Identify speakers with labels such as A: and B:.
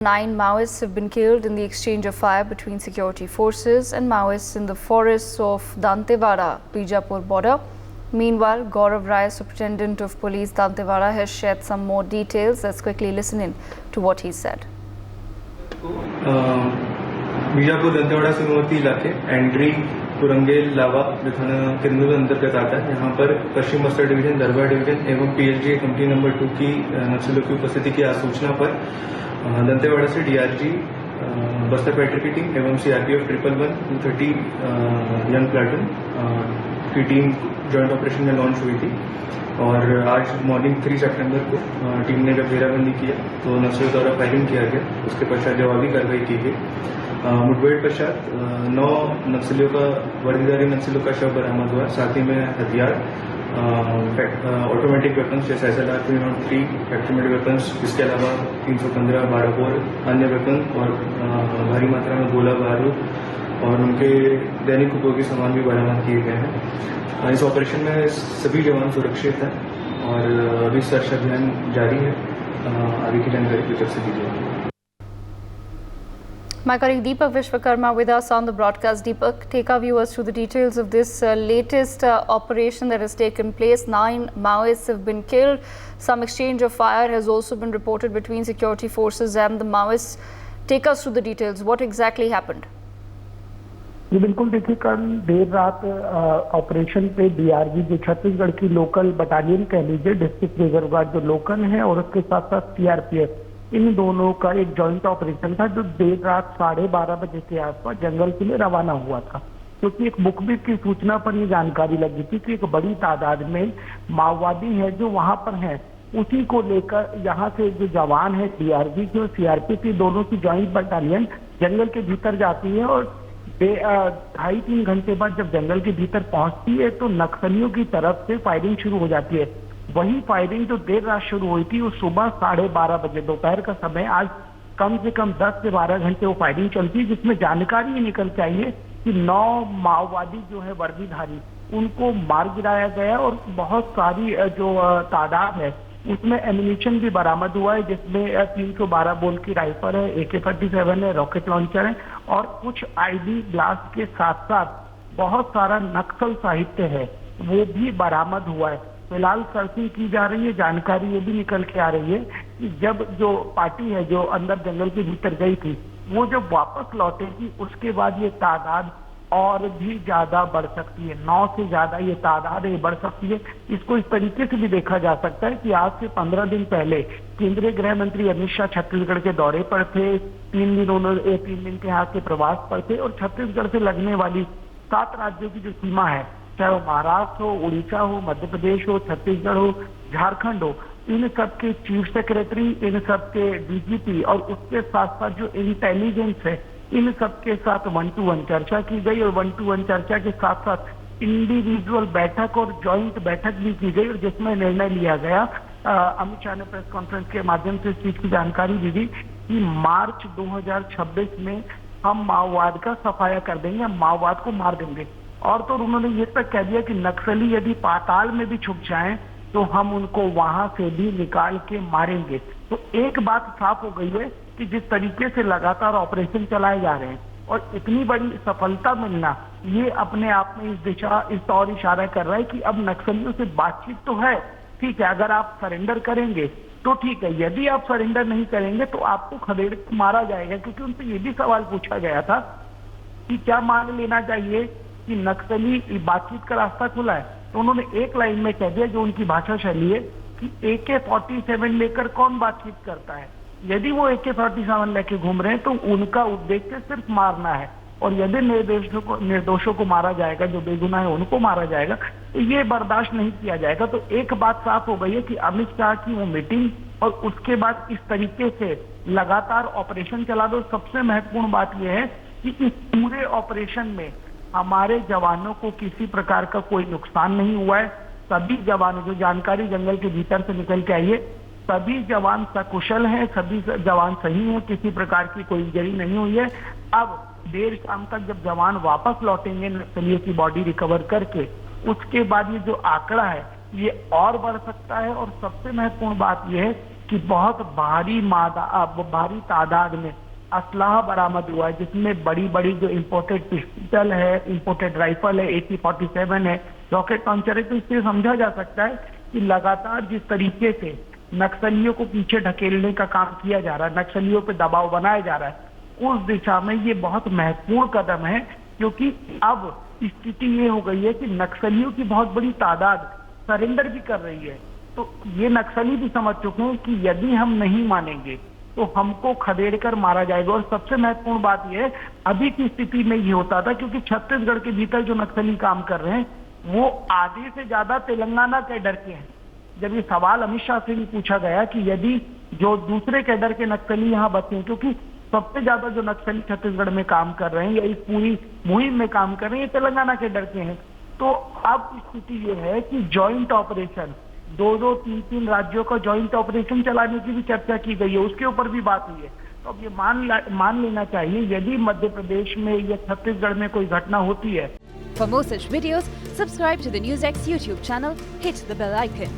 A: 9 Maoists have been killed in the exchange of fire between security forces and Maoists in the forests of Dantewada, Bijapur border. Meanwhile, Gaurav Rai, Superintendent of Police Dantewada, has shared some more details. Let's quickly listen in to what he said.
B: Bijapur Dantewada सीमावर्ती इलाके entry कुरंगेल लावा जो थाना किरंदुल अंतर्गत आता है। यहाँ पर पश्चिम Bastar division, दरबार डिवीजन एवं पीएलजी कंपनी नंबर 2 की नक्सलियों की उपस्थिति की सूचना पर दंतेवाड़ा से डीआरजी बस्तर पेट्रोल की टीम एवं सीआरपीएफ 111 230 यंग प्लाटून की टीम जॉइंट ऑपरेशन में लॉन्च हुई थी। और आज मॉर्निंग 3 सितंबर को टीम ने जब घेराबंदी किया तो नक्सलियों द्वारा फायरिंग किया गया। उसके पश्चात जवाबी कार्रवाई की गई। मुठभेड़ पश्चात 9 नक्सलियों का वर्दीधारी नक्सलियों का शव बरामद हुआ। साथ ही में हथियार, ऑटोमेटिक वेपन्स जैसे SLR 303 ऑटोमेटिक वेपन्स, इसके अलावा 315 12 बोर अन्य वेपन और भारी मात्रा में गोला बारूद और उनके दैनिक उपयोगी सामान भी बरामद किए गए हैं। इस ऑपरेशन में सभी जवान सुरक्षित हैं और अभी सर्च अभियान जारी है। आगे की जानकारी की तरफ से दी जाएगी।
A: My colleague Deepak Vishwakarma with us on the broadcast. Deepak, take our viewers through the details of this latest operation that has taken place. 9 Maoists have been killed. Some exchange of fire has also been reported between security forces and the Maoists. Take us through the details. What exactly happened?
C: जी बिल्कुल, देखिए कल देर रात operation पे DRG जो छत्तीसगढ़ की local battalion कह लीजिए, district reserve guard जो लोकल है और उसके साथ साथ सीआरपीएफ, इन दोनों का एक जॉइंट ऑपरेशन था जो देर रात 12:30 बजे के आसपास जंगल के लिए रवाना हुआ था। क्योंकि एक मुखबिर की सूचना पर ये जानकारी लगी थी कि एक बड़ी तादाद में माओवादी है जो वहां पर हैं। उसी को लेकर यहाँ से जो जवान है डीआरजी की और सीआरपीएफ की दोनों की जॉइंट बटालियन जंगल के भीतर जाती है और 2.5-3 घंटे बाद जब जंगल के भीतर पहुंचती है तो नक्सलियों की तरफ से फायरिंग शुरू हो जाती है। वही फायरिंग जो देर रात शुरू हुई थी वो सुबह 12:30 बजे दोपहर का समय, आज कम से कम 10 से 12 घंटे वो फायरिंग चलती है, जिसमें जानकारी ये निकल के आई है कि 9 माओवादी जो है वर्दीधारी उनको मार गिराया गया और बहुत सारी जो तादाद है उसमें एम्यूनिशन भी बरामद हुआ है, जिसमें 312 बोल की राइफल है, AK-47 है, रॉकेट लॉन्चर है और कुछ आईडी ब्लास्ट के साथ साथ बहुत सारा नक्सल साहित्य है वो भी बरामद हुआ है। फिलहाल सर्चिंग की जा रही है। जानकारी ये भी निकल के आ रही है कि जब जो पार्टी है जो अंदर जंगल के भीतर गई थी वो जब वापस लौटेगी उसके बाद ये तादाद और भी ज्यादा बढ़ सकती है। 9 से ज्यादा ये तादाद है बढ़ सकती है। इसको इस तरीके से भी देखा जा सकता है कि आज से 15 दिन पहले केंद्रीय गृह मंत्री अमित शाह छत्तीसगढ़ के दौरे पर थे। 3 दिन के यहाँ के प्रवास पर थे और छत्तीसगढ़ से लगने वाली 7 राज्यों की जो सीमा है, चाहे वो महाराष्ट्र हो, उड़ीसा हो, मध्य प्रदेश हो, छत्तीसगढ़ हो, झारखंड हो, इन सब के चीफ सेक्रेटरी, इन सब के डीजीपी और उसके साथ साथ जो इंटेलिजेंस है, इन सब के साथ 1-to-1 चर्चा की गई और 1-to-1 चर्चा के साथ साथ इंडिविजुअल बैठक और जॉइंट बैठक भी की गई और जिसमें निर्णय लिया गया। अमित शाह ने प्रेस कॉन्फ्रेंस के माध्यम से इस चीज की जानकारी दी थी कि मार्च 2026 में हम माओवाद का सफाया कर देंगे, हम माओवाद को मार देंगे। और तो उन्होंने ये तक कह दिया कि नक्सली यदि पाताल में भी छुप जाएं तो हम उनको वहां से भी निकाल के मारेंगे। तो एक बात साफ हो गई है कि जिस तरीके से लगातार ऑपरेशन चलाए जा रहे हैं और इतनी बड़ी सफलता मिलना, ये अपने आप में इस और इशारा कर रहा है कि अब नक्सलियों से बातचीत तो है, ठीक है, अगर आप सरेंडर करेंगे तो ठीक है, यदि आप सरेंडर नहीं करेंगे तो आपको खदेड़ के मारा जाएगा। क्योंकि उनसे ये भी सवाल पूछा गया था कि क्या मान लेना चाहिए कि नक्सली बातचीत का रास्ता खुला है, तो उन्होंने एक लाइन में कह दिया जो उनकी भाषा शैली है कि AK-47 लेकर कौन बातचीत करता है। यदि वो AK-47 लेके घूम रहे हैं तो उनका उद्देश्य सिर्फ मारना है और यदि निर्दोषों को मारा जाएगा, जो बेगुनाह है उनको मारा जाएगा, तो ये बर्दाश्त नहीं किया जाएगा। तो एक बात साफ हो गई है कि अमित शाह की वो मीटिंग और उसके बाद इस तरीके से लगातार ऑपरेशन चला दो। सबसे महत्वपूर्ण बात यह है कि इस पूरे ऑपरेशन में हमारे जवानों को किसी प्रकार का कोई नुकसान नहीं हुआ है। सभी जवान, जो जानकारी जंगल के भीतर से निकल के आई है, सभी जवान सकुशल हैं, सभी जवान सही हैं, किसी प्रकार की कोई इंजरी नहीं हुई है। अब देर शाम तक जब जवान वापस लौटेंगे नक्सलियों की बॉडी रिकवर करके, उसके बाद ये जो आंकड़ा है ये और बढ़ सकता है। और सबसे महत्वपूर्ण बात यह है कि बहुत भारी तादाद में असलाह बरामद हुआ है, जिसमें बड़ी बड़ी जो इम्पोर्टेड पिस्टल है, इम्पोर्टेड राइफल है, AK-47 है, रॉकेट लॉन्चर है। तो इससे समझा जा सकता है कि लगातार जिस तरीके से नक्सलियों को पीछे ढकेलने का काम किया जा रहा है, नक्सलियों पे दबाव बनाया जा रहा है, उस दिशा में ये बहुत महत्वपूर्ण कदम है, क्योंकि अब स्थिति ये हो गई है कि नक्सलियों की बहुत बड़ी तादाद सरेंडर भी कर रही है। तो ये नक्सली भी समझ चुके हैं कि यदि हम नहीं मानेंगे तो हमको खदेड़ कर मारा जाएगा। और सबसे महत्वपूर्ण बात यह है, अभी की स्थिति में ये होता था क्योंकि छत्तीसगढ़ के भीतर जो नक्सली काम कर रहे हैं वो आधे से ज्यादा तेलंगाना कैडर के हैं। जब ये सवाल अमित शाह से भी पूछा गया कि यदि जो दूसरे कैडर के नक्सली यहाँ बचे हैं, क्योंकि सबसे ज्यादा जो नक्सली छत्तीसगढ़ में काम कर रहे हैं या इस पूरी मुहिम में काम कर रहे हैं, ये तेलंगाना कैडर के हैं। तो अब स्थिति ये है कि ज्वाइंट ऑपरेशन, 2-2, 3-3 राज्यों का ज्वाइंट ऑपरेशन चलाने की भी चर्चा की गई है, उसके ऊपर भी बात हुई है। तो अब ये मान लेना चाहिए, यदि मध्य प्रदेश में या छत्तीसगढ़ में कोई घटना होती है।
D: For more such videos, subscribe to the NewsX YouTube channel, hit the bell icon.